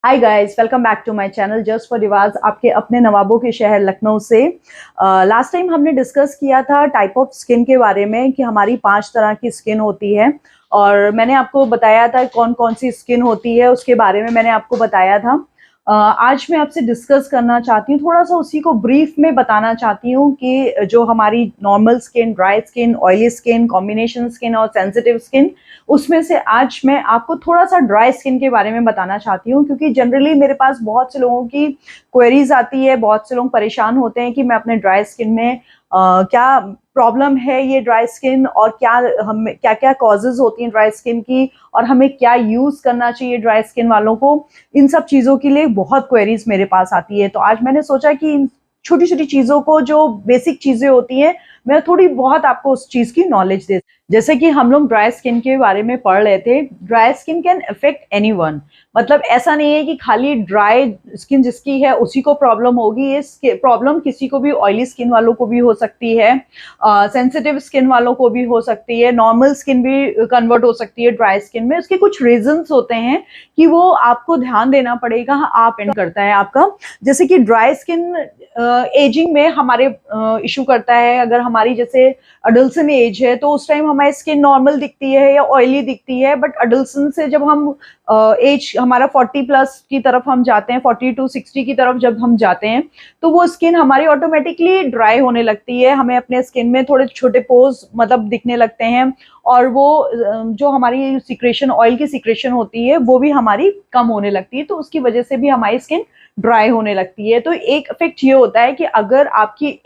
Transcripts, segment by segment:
Hi guys, welcome back to my channel just for Riwaj, आपके अपने नवाबों के शहर लखनऊ से। लास्ट टाइम हमने डिस्कस किया था टाइप ऑफ स्किन के बारे में कि हमारी 5 तरह की स्किन होती है और मैंने आपको बताया था कौन कौन सी स्किन होती है, उसके बारे में मैंने आपको बताया था। आज मैं आपसे डिस्कस करना चाहती हूँ, थोड़ा सा उसी को ब्रीफ में बताना चाहती हूँ कि जो हमारी normal skin, dry skin, oily skin, combination skin और सेंसिटिव स्किन, उसमें से आज मैं आपको थोड़ा सा ड्राई स्किन के बारे में बताना चाहती हूँ, क्योंकि जनरली मेरे पास बहुत से लोगों की क्वेरीज आती है, बहुत से लोग परेशान होते हैं कि मैं अपने ड्राई स्किन में क्या प्रॉब्लम है, ये ड्राई स्किन, और क्या हम क्या क्या कॉजेज होती हैं ड्राई स्किन की, और हमें क्या यूज करना चाहिए ड्राई स्किन वालों को। इन सब चीजों के लिए बहुत क्वेरीज मेरे पास आती है, तो आज मैंने सोचा कि इन छोटी छोटी चीजों को, जो बेसिक चीजें होती हैं, मैं थोड़ी बहुत आपको उस चीज की नॉलेज दे। जैसे कि हम लोग ड्राई स्किन के बारे में पढ़ रहे थे, dry skin can affect anyone. मतलब ऐसा नहीं है कि खाली ड्राई स्किन जिसकी है उसी को प्रॉब्लम होगी, ये प्रॉब्लम किसी को भी, ऑयली स्किन वालों को भी हो सकती है, सेंसिटिव स्किन वालों को भी हो सकती है, नॉर्मल स्किन भी कन्वर्ट हो सकती है ड्राई स्किन में। उसके कुछ रीजंस होते हैं कि वो आपको ध्यान देना पड़ेगा, आप एंड करता है आपका। जैसे कि ड्राई स्किन एजिंग में हमारे इशू करता है। अगर हमारी जैसे अडल्सन एज है तो उस टाइम हमारी स्किन नॉर्मल दिखती है या ऑयली दिखती है, बट अडल्सन से जब हम एज हमारा 40 प्लस की तरफ हम जाते हैं, 40 टू 60 की तरफ जब हम जाते हैं, तो वो स्किन हमारी ऑटोमेटिकली ड्राई होने लगती है। हमें अपने स्किन में थोड़े छोटे पोर्स मतलब दिखने लगते हैं, और वो जो हमारी सिक्रेशन, ऑयल की सिक्रेशन होती है, वो भी हमारी कम होने लगती है, तो उसकी वजह से भी हमारी स्किन ड्राई होने लगती है। तो एक इफेक्ट ये होता है कि अगर आपकी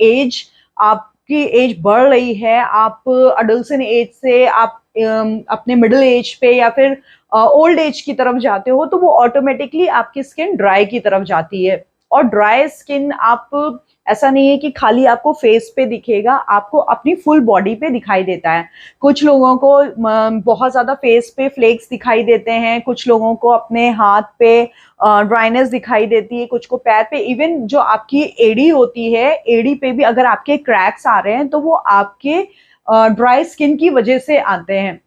एज बढ़ रही है, आप अडल्सन एज से आप अपने मिडिल एज पे या फिर ओल्ड एज की तरफ जाते हो, तो वो ऑटोमेटिकली आपकी स्किन ड्राई की तरफ जाती है। और ड्राई स्किन, आप ऐसा नहीं है कि खाली आपको फेस पे दिखेगा, आपको अपनी फुल बॉडी पे दिखाई देता है। कुछ लोगों को बहुत ज्यादा फेस पे फ्लेक्स दिखाई देते हैं, कुछ लोगों को अपने हाथ पे ड्राइनेस दिखाई देती है, कुछ को पैर पे। इवन जो आपकी एड़ी होती है, एड़ी पे भी अगर आपके क्रैक्स आ रहे हैं तो वो आपके ड्राई स्किन की वजह से आते हैं।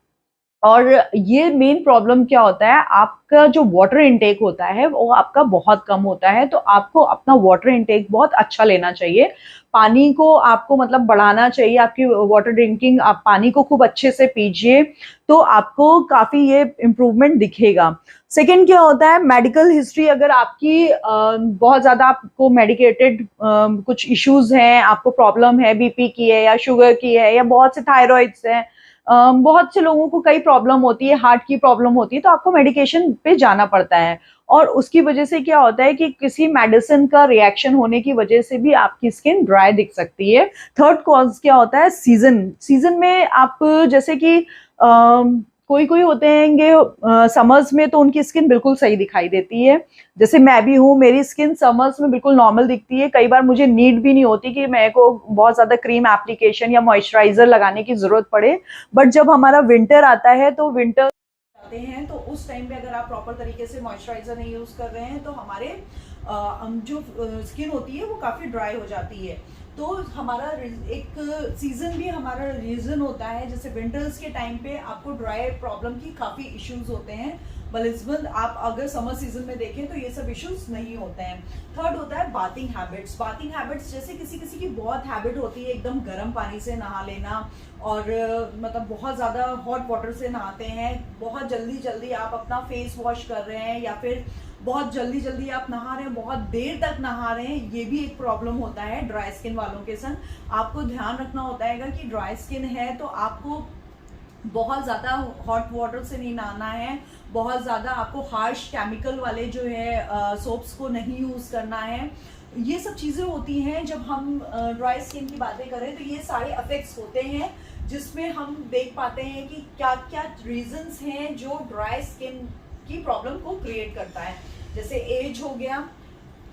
और ये मेन प्रॉब्लम क्या होता है, आपका जो वाटर इनटेक होता है वो आपका बहुत कम होता है, तो आपको अपना वाटर इनटेक बहुत अच्छा लेना चाहिए। पानी को आपको मतलब बढ़ाना चाहिए, आपकी वाटर ड्रिंकिंग, आप पानी को खूब अच्छे से पीजिए, तो आपको काफी ये इम्प्रूवमेंट दिखेगा। सेकेंड क्या होता है, मेडिकल हिस्ट्री। अगर आपकी बहुत ज्यादा आपको मेडिकेटेड कुछ इश्यूज हैं, आपको प्रॉब्लम है, बीपी की है या शुगर की है या बहुत से थायराइड्स हैं, बहुत से लोगों को कई प्रॉब्लम होती है, हार्ट की प्रॉब्लम होती है, तो आपको मेडिकेशन पे जाना पड़ता है। और उसकी वजह से क्या होता है कि किसी मेडिसिन का रिएक्शन होने की वजह से भी आपकी स्किन ड्राई दिख सकती है। थर्ड कॉज क्या होता है, सीजन में आप जैसे कि कोई कोई होते हैं समर्स में तो उनकी स्किन बिल्कुल सही दिखाई देती है। जैसे मैं भी हूँ, मेरी स्किन समर्स में बिल्कुल नॉर्मल दिखती है। कई बार मुझे नीड भी नहीं होती कि मेरे को बहुत ज्यादा क्रीम एप्लीकेशन या मॉइस्चराइजर लगाने की जरूरत पड़े। बट जब हमारा विंटर आता है तो विंटर आते हैं, तो उस टाइम पे अगर आप प्रॉपर तरीके से मॉइस्चराइजर नहीं यूज कर रहे हैं तो हमारे जो स्किन होती है वो काफी ड्राई हो जाती है। तो हमारा एक सीजन भी हमारा रीजन होता है। जैसे विंटर्स के टाइम पे आपको ड्राई प्रॉब्लम की काफी इश्यूज होते हैं, बनिस्बत आप अगर समर सीजन में देखें तो ये सब इश्यूज नहीं होते हैं। थर्ड होता है बाथिंग हैबिट्स। बाथिंग हैबिट्स जैसे किसी किसी की बहुत हैबिट होती है एकदम गर्म पानी से नहा लेना, और मतलब बहुत ज़्यादा हॉट वाटर से नहाते हैं, बहुत जल्दी जल्दी आप अपना फेस वॉश कर रहे हैं, या फिर बहुत जल्दी जल्दी आप नहा रहे हैं, बहुत देर तक नहा रहे हैं, ये भी एक प्रॉब्लम होता है ड्राई स्किन वालों के संग। आपको ध्यान रखना होता है कि ड्राई स्किन है तो आपको बहुत ज़्यादा हॉट वाटर से नहीं नहाना है, बहुत ज़्यादा आपको हार्श केमिकल वाले जो है सोप्स को नहीं यूज़ करना है। ये सब चीज़ें होती हैं जब हम ड्राई स्किन की बातें करें, तो ये सारे इफेक्ट्स होते हैं जिसमें हम देख पाते हैं कि क्या क्या रीजंस हैं जो ड्राई स्किन की प्रॉब्लम को क्रिएट करता है। जैसे एज हो गया,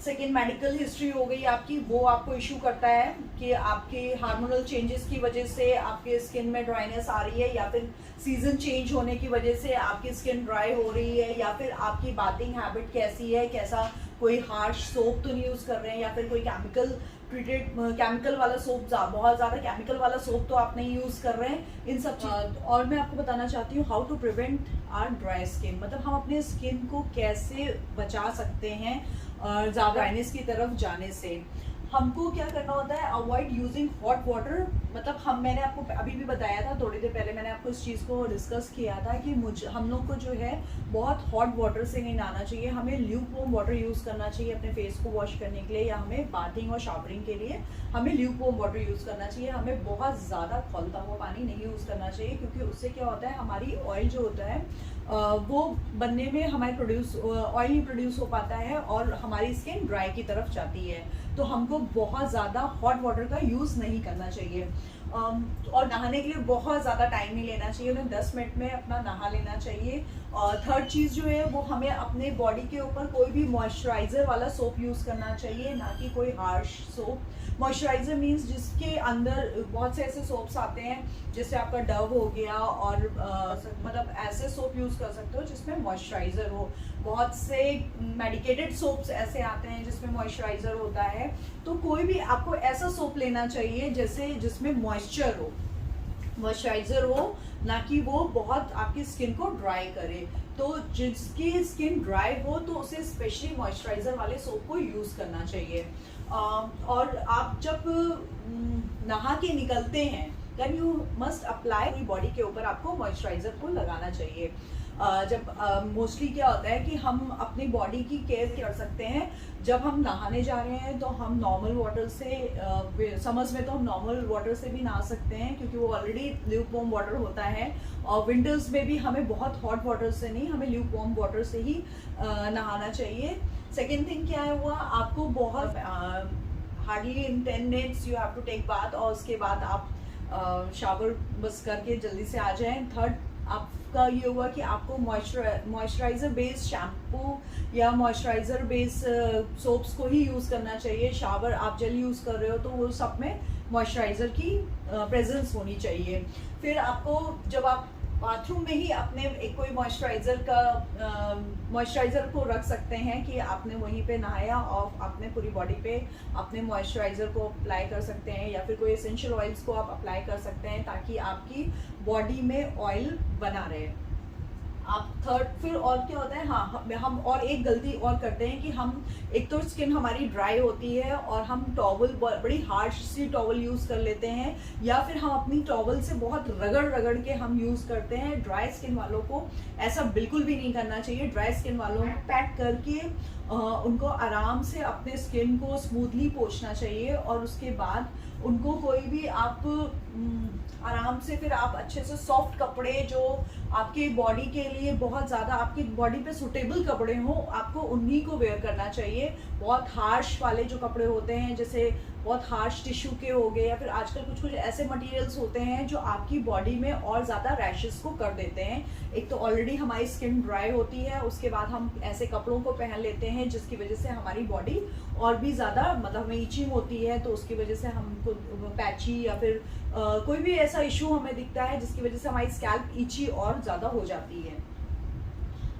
सेकेंड मेडिकल हिस्ट्री हो गई आपकी, वो आपको इशू करता है कि आपके हार्मोनल चेंजेस की वजह से आपके स्किन में ड्राइनेस आ रही है, या फिर सीजन चेंज होने की वजह से आपकी स्किन ड्राई हो रही है, या फिर आपकी बाथिंग हैबिट कैसी है, कैसा कोई हार्श सोप तो नहीं यूज़ कर रहे हैं, या फिर कोई केमिकल वाला सोप, बहुत ज़्यादा केमिकल वाला सोप तो आप नहीं यूज़ कर रहे हैं इन सब चीज़। और मैं आपको बताना चाहती हूँ how to prevent our dry skin, मतलब हम अपने स्किन को कैसे बचा सकते हैं ज़्यादा ड्राइनेस की तरफ जाने से। हमको क्या करना होता है, अवॉइड यूजिंग हॉट वाटर, मतलब मैंने आपको अभी भी बताया था, थोड़ी देर पहले मैंने आपको इस चीज़ को डिस्कस किया था कि हम लोग को जो है बहुत हॉट वाटर से नहीं नहाना चाहिए, हमें ल्यूकवार्म वाटर यूज़ करना चाहिए अपने फेस को वॉश करने के लिए, या हमें बाथिंग और शावरिंग के लिए हमें ल्यूकवार्म वाटर यूज़ करना चाहिए। हमें बहुत ज़्यादा खौलता हुआ पानी नहीं यूज़ करना चाहिए, क्योंकि उससे क्या होता है, हमारी ऑयल जो होता है वो बनने में हमारे ऑयल नहीं प्रोड्यूस हो पाता है और हमारी स्किन ड्राई की तरफ जाती है। तो हमको बहुत ज़्यादा हॉट वाटर का यूज़ नहीं करना चाहिए। और नहाने के लिए बहुत ज़्यादा टाइम नहीं लेना चाहिए, उन्हें 10 मिनट में अपना नहा लेना चाहिए। और थर्ड चीज़ जो है वो हमें अपने बॉडी के ऊपर कोई भी मॉइस्चराइज़र वाला सोप यूज़ करना चाहिए, ना कि कोई हार्श सोप। मॉइस्चराइज़र मीन्स जिसके अंदर बहुत से ऐसे सोप्स आते हैं, जैसे आपका डव हो गया, और मतलब ऐसे सोप यूज़ कर सकते हो जिसमें मॉइस्चराइज़र हो। बहुत से मेडिकेटेड सोप्स ऐसे आते हैं जिसमें मॉइस्चराइज़र होता है, तो कोई भी आपको ऐसा सोप लेना चाहिए जैसे जिसमें मॉइस्चराइज़र हो, ना कि वो बहुत आपकी स्किन को ड्राई करे। तो जिसकी स्किन ड्राई हो तो उसे स्पेशली मॉइस्चराइज़र वाले सोप को यूज़ करना चाहिए। और आप जब नहा के निकलते हैं देन यू मस्ट अप्लाई, पूरी बॉडी के ऊपर आपको मॉइस्चराइज़र को लगाना चाहिए। जब मोस्टली क्या होता है कि हम अपनी बॉडी की केयर कर सकते हैं, जब हम नहाने जा रहे हैं तो हम नॉर्मल वाटर से, समर्स में तो हम नॉर्मल वाटर से भी नहा सकते हैं क्योंकि वो ऑलरेडी ल्यूकवार्म वाटर होता है, और विंटर्स में भी हमें बहुत हॉट वाटर से नहीं, हमें ल्यूकवार्म वाटर से ही नहाना चाहिए। सेकेंड थिंग क्या है हुआ, आपको बहुत hardly in 10 minutes you have to take bath, और उसके बाद आप शावर बस करके जल्दी से आ जाएं। थर्ड आपका ये हुआ कि आपको मॉइस्चराइज़र बेस्ड शैम्पू या मॉइस्चराइज़र बेस्ड सोप्स को ही यूज़ करना चाहिए। शावर आप जेल यूज़ कर रहे हो तो वो सब में मॉइस्चराइज़र की प्रेजेंस होनी चाहिए। फिर आपको जब आप बाथरूम में ही अपने एक कोई मॉइस्चराइज़र को रख सकते हैं कि आपने वहीं पे नहाया और अपने पूरी बॉडी पे अपने मॉइस्चराइज़र को अप्लाई कर सकते हैं, या फिर कोई एसेंशियल ऑयल्स को आप अप्लाई कर सकते हैं ताकि आपकी बॉडी में ऑयल बना रहे। आप थर्ड फिर और क्या होता है, हाँ हम और एक गलती और करते हैं कि हम एक तो स्किन हमारी ड्राई होती है और हम टॉवल बड़ी हार्श सी टॉवल यूज़ कर लेते हैं, या फिर हम अपनी टॉवल से बहुत रगड़ के हम यूज़ करते हैं। ड्राई स्किन वालों को ऐसा बिल्कुल भी नहीं करना चाहिए। ड्राई स्किन वालों को पैक करके उनको आराम से अपने स्किन को स्मूथली पोंछना चाहिए, और उसके बाद उनको कोई भी आप आराम से फिर आप अच्छे से सॉफ्ट कपड़े जो आपके बॉडी के लिए बहुत ज़्यादा आपकी बॉडी पे सूटेबल कपड़े हों, आपको उन्हीं को वेयर करना चाहिए। बहुत हार्श वाले जो कपड़े होते हैं, जैसे बहुत हार्श टिश्यू के हो गए, या फिर आजकल कुछ ऐसे मटेरियल्स होते हैं जो आपकी बॉडी में और ज़्यादा रैशेस को कर देते हैं। एक तो ऑलरेडी हमारी स्किन ड्राई होती है, उसके बाद हम ऐसे कपड़ों को पहन लेते हैं जिसकी वजह से हमारी बॉडी और भी ज़्यादा, मतलब हमें इचिंग होती है, तो उसकी वजह से हमको पैची या फिर कोई भी ऐसा इशू हमें दिखता है जिसकी वजह से हमारी स्कैल्प इची और ज़्यादा हो जाती है।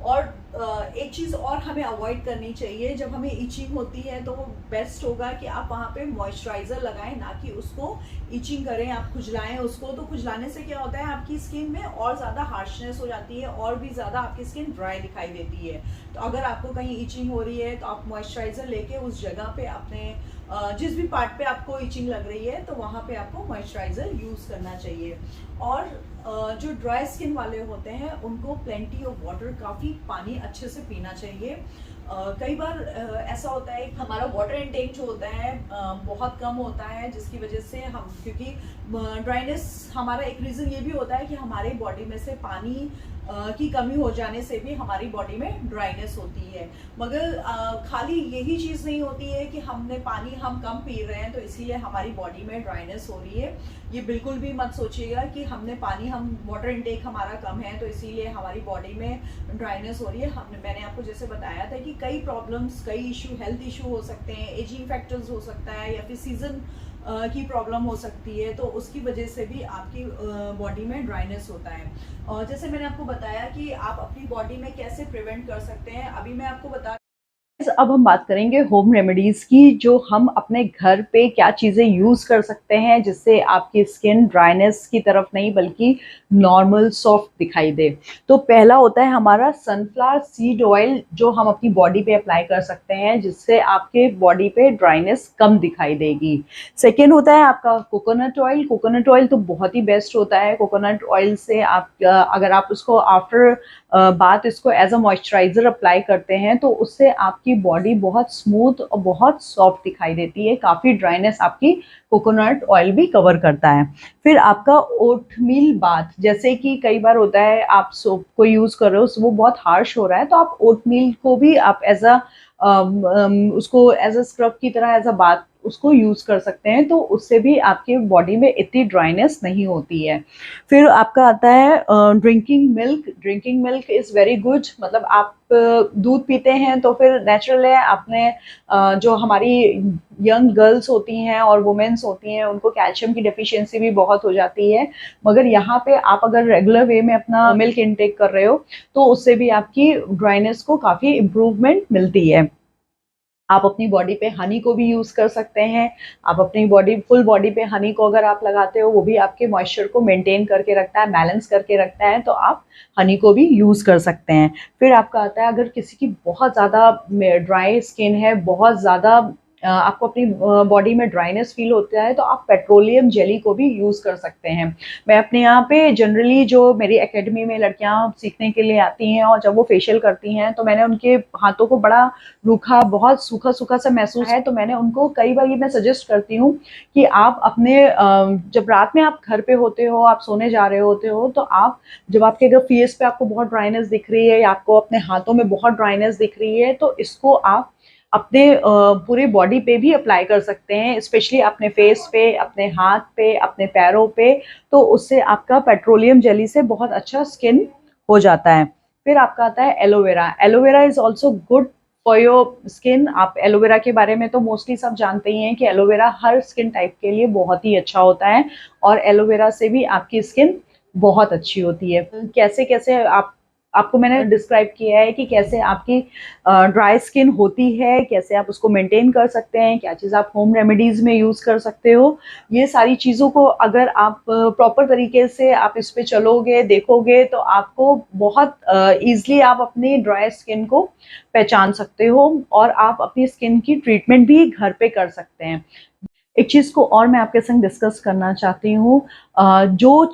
और एक चीज़ और हमें अवॉइड करनी चाहिए, जब हमें इचिंग होती है तो वो बेस्ट होगा कि आप वहाँ पे मॉइस्चराइज़र लगाएं, ना कि उसको इचिंग करें, आप खुजलाएं उसको। तो खुजलाने से क्या होता है, आपकी स्किन में और ज़्यादा हार्शनेस हो जाती है और भी ज़्यादा आपकी स्किन ड्राई दिखाई देती है। तो अगर आपको कहीं इचिंग हो रही है तो आप मॉइस्चराइज़र लेके उस जगह पे अपने जिस भी पार्ट पे आपको इचिंग लग रही है तो वहाँ पे आपको मॉइस्चराइज़र यूज़ करना चाहिए। और जो ड्राई स्किन वाले होते हैं उनको प्लेंटी ऑफ वाटर, काफ़ी पानी अच्छे से पीना चाहिए। कई बार ऐसा होता है कि हमारा वाटर इनटेक जो होता है बहुत कम होता है, जिसकी वजह से हम, क्योंकि ड्राइनेस हमारा एक रीज़न ये भी होता है कि हमारे बॉडी में से पानी की कमी हो जाने से भी हमारी बॉडी में ड्राइनेस होती है। मगर खाली यही चीज़ नहीं होती है कि हमने पानी हम कम पी रहे हैं तो इसीलिए हमारी बॉडी में ड्राइनेस हो रही है। ये बिल्कुल भी मत सोचिएगा कि हमने पानी, हम वाटर इनटेक हमारा कम है तो इसीलिए हमारी बॉडी में ड्राइनेस हो रही है। मैंने आपको जैसे बताया था कि कई प्रॉब्लम्स, कई इशू, हेल्थ इशू हो सकते हैं, एजिंग फैक्टर्स हो सकता है, या फिर सीजन की प्रॉब्लम हो सकती है, तो उसकी वजह से भी आपकी बॉडी में ड्राइनेस होता है। और जैसे मैंने आपको बताया कि आप अपनी बॉडी में कैसे प्रिवेंट कर सकते हैं, अभी मैं आपको बता अब हम बात करेंगे होम रेमेडीज की, जो हम अपने घर पे क्या चीज़ें यूज़ कर सकते हैं जिससे आपकी स्किन ड्राइनेस की तरफ नहीं बल्कि नॉर्मल सॉफ्ट दिखाई दे। तो पहला होता है हमारा सनफ्लावर सीड ऑयल, जो हम अपनी बॉडी पे अप्लाई कर सकते हैं जिससे आपके बॉडी पे ड्राइनेस कम दिखाई देगी। सेकेंड होता है आपका कोकोनट ऑयल। कोकोनट ऑयल तो बहुत ही बेस्ट होता है। कोकोनट ऑयल से आप अगर आप उसको आफ्टर बात इसको एज अ मॉइस्चराइजर अप्लाई करते हैं तो उससे आपकी बॉडी बहुत स्मूथ और बहुत सॉफ्ट दिखाई देती है। काफ़ी ड्राइनेस आपकी कोकोनट ऑयल भी कवर करता है। फिर आपका ओटमील बाथ, जैसे कि कई बार होता है आप सोप को यूज़ कर रहे हो, वो बहुत हार्श हो रहा है, तो आप ओटमील को भी आप एज अ उसको एज अ स्क्रब की तरह एज अ बाथ उसको यूज़ कर सकते हैं, तो उससे भी आपके बॉडी में इतनी ड्राइनेस नहीं होती है। फिर आपका आता है drinking milk. Drinking milk is very good, मतलब आप दूध पीते हैं तो फिर नेचुरल है, आपने जो हमारी यंग गर्ल्स होती हैं और वुमेन्स होती हैं उनको कैल्शियम की डेफिशिएंसी भी बहुत हो जाती है, मगर यहाँ पे आप अगर रेगुलर वे में अपना मिल्क इनटेक कर रहे हो तो उससे भी आपकी ड्राइनेस को काफ़ी इम्प्रूवमेंट मिलती है। आप अपनी बॉडी पे हनी को भी यूज़ कर सकते हैं। आप अपनी फुल बॉडी पे हनी को अगर आप लगाते हो, वो भी आपके मॉइस्चर को मेंटेन करके रखता है, बैलेंस करके रखता है, तो आप हनी को भी यूज़ कर सकते हैं। फिर आपका आता है अगर किसी की बहुत ज़्यादा ड्राई स्किन है, बहुत ज़्यादा आपको अपनी बॉडी में ड्राइनेस फील होता है, तो आप पेट्रोलियम जेली को भी यूज़ कर सकते हैं। मैं अपने यहाँ पे जनरली जो मेरी एकेडमी में लड़कियाँ सीखने के लिए आती हैं और जब वो फेशियल करती हैं तो मैंने उनके हाथों को बड़ा रूखा, बहुत सूखा-सूखा सा महसूस है, तो मैंने उनको कई बार ये मैं सजेस्ट करती हूँ कि आप अपने जब रात में आप घर पे होते हो, आप सोने जा रहे होते हो, तो आप जब आपके अगर फेस पे आपको बहुत ड्राइनेस दिख रही है या आपको अपने हाथों में बहुत ड्राइनेस दिख रही है, तो इसको आप अपने पूरे बॉडी पे भी अप्लाई कर सकते हैं, स्पेशली अपने फेस पे, अपने हाथ पे, अपने पैरों पे, तो उससे आपका पेट्रोलियम जेली से बहुत अच्छा स्किन हो जाता है। फिर आपका आता है aloe vera. Aloe vera is also good for your skin. आप एलोवेरा के बारे में तो मोस्टली सब जानते ही हैं कि एलोवेरा हर स्किन टाइप के लिए बहुत ही अच्छा होता है और एलोवेरा से भी आपकी स्किन बहुत अच्छी होती है। कैसे कैसे आपको मैंने डिस्क्राइब किया है कि कैसे आपकी ड्राई स्किन होती है, कैसे आप उसको मेंटेन कर सकते हैं, क्या चीज़ आप होम रेमेडीज़ में यूज़ कर सकते हो। ये सारी चीज़ों को अगर आप प्रॉपर तरीके से आप इस पे चलोगे, देखोगे, तो आपको बहुत ईज़िली आप अपनी ड्राई स्किन को पहचान सकते हो और आप अपनी स्किन की ट्रीटमेंट भी घर पे कर सकते हैं। एक चीज़ को और मैं आपके संग डिस्कस करना चाहती हूँ, जो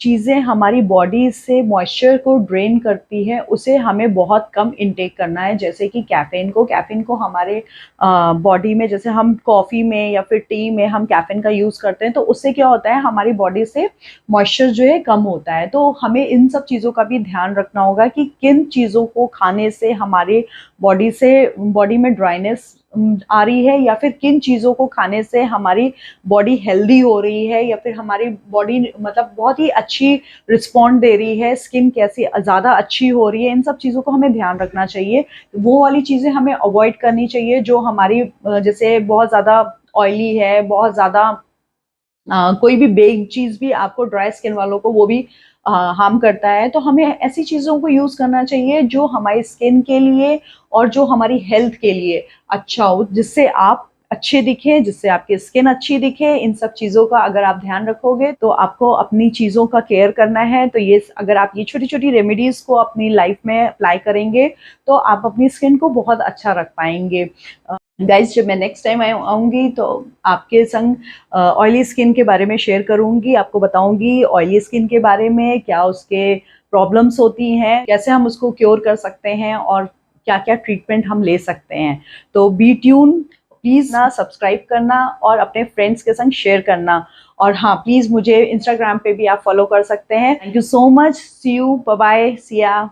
चीज़ें हमारी बॉडी से मॉइस्चर को ड्रेन करती हैं उसे हमें बहुत कम इनटेक करना है, जैसे कि कैफ़ीन को हमारे बॉडी में, जैसे हम कॉफ़ी में या फिर टी में हम कैफ़ीन का यूज़ करते हैं, तो उससे क्या होता है हमारी बॉडी से मॉइस्चर जो है कम होता है। तो हमें इन सब चीज़ों का भी ध्यान रखना होगा कि किन चीज़ों को खाने से हमारे बॉडी में ड्राइनेस आ रही है, या फिर किन चीज़ों को खाने से हमारी बॉडी हेल्दी हो रही है, या फिर हमारी बॉडी मतलब बहुत ही अच्छी रिस्पॉन्ड दे रही है, स्किन कैसी ज़्यादा अच्छी हो रही है। इन सब चीज़ों को हमें ध्यान रखना चाहिए। वो वाली चीज़ें हमें अवॉइड करनी चाहिए जो हमारी जैसे बहुत ज़्यादा ऑयली है, बहुत ज़्यादा कोई भी बेक्ड चीज़ भी आपको ड्राई स्किन वालों को वो भी हार्म करता है। तो हमें ऐसी चीज़ों को यूज़ करना चाहिए जो हमारी स्किन के लिए और जो हमारी हेल्थ के लिए अच्छा हो, जिससे आप अच्छे दिखें, जिससे आपकी स्किन अच्छी दिखे। इन सब चीज़ों का अगर आप ध्यान रखोगे तो आपको अपनी चीज़ों का केयर करना है। तो ये अगर आप ये छोटी-छोटी रेमेडीज़ को अपनी लाइफ में अप्लाई करेंगे तो आप अपनी स्किन को बहुत अच्छा रख पाएँगे। गाइज, जब मैं नेक्स्ट टाइम आऊँगी तो आपके संग ऑयली स्किन के बारे में शेयर करूँगी, आपको बताऊँगी ऑयली स्किन के बारे में, क्या उसके प्रॉब्लम्स होती हैं, कैसे हम उसको क्योर कर सकते हैं और क्या-क्या ट्रीटमेंट हम ले सकते हैं। तो बी ट्यून, प्लीज़ ना सब्सक्राइब करना और अपने फ्रेंड्स के संग शेयर करना। और हाँ, प्लीज़ मुझे इंस्टाग्राम पे भी आप फॉलो कर सकते हैं। Thank you so much. See you, bye bye, see या।